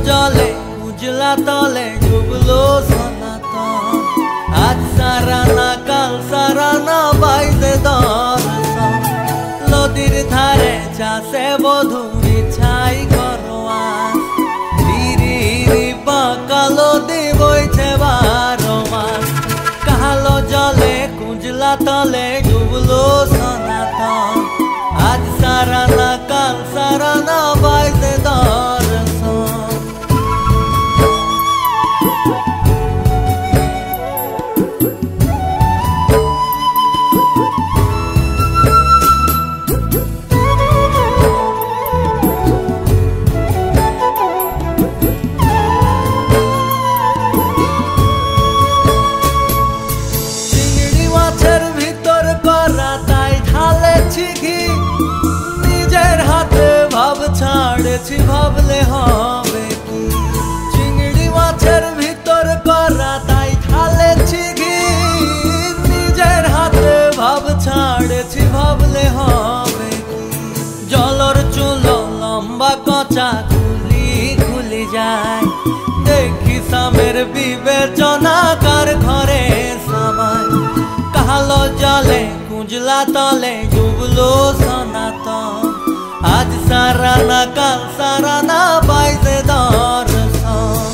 जले उजला तले डुबलो सनातन आज साराना काल साराना बाइजे दर्शन नदीर धारे चाषे बधू छाई करवान हिरी हिरी पाका नदी बইছে 12 মাস কালো जले उजला तले डुबलो सनातन आज साराना काल साराना बाइजे दर्शन ছাড়েছি ভাবলে হবে কি চিংড়ি মাছের ভিতর করা তাই ঢালেছি ঘি নিজের হাতে ভাব ছাড়েছি ভাবলে হবে কি জলর চুলো লম্বা কচা খুলি খুলি যায় দেখি সামের বিবেচনা কার ঘরে সামায় কালো জলে কুঁজলা তলে ডুবলো সনাতন आज साराना काल साराना बाइजे दर्शन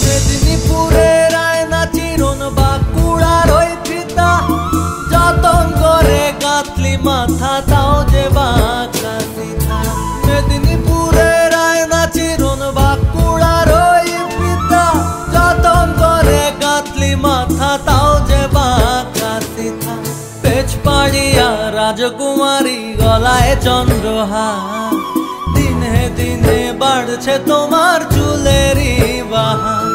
मेदिनीपुरेर आयना चिरन बाँकुड़ार माथा ताओ जे बाँका सीधा मेदिनीपुरेर आयना चिरन बाँकुड़ार पिता जतन करे गाथली माथा ताओ जे बाँका सीधा पेच पाड़िया राजकुमारी गलाय चंद्रहार दिने दिने बाढ़छे तोमार चुलेरी बाहार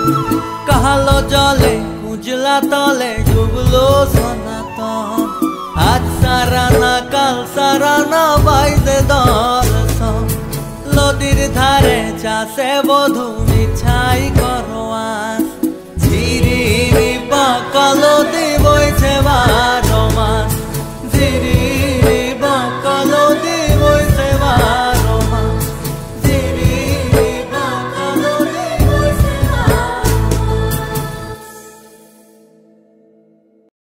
कालो जले उजला तले डुबलो सनातन आज साराना काल साराना बाइजे दर्शन नदीर धारे चाषे बधू छाई।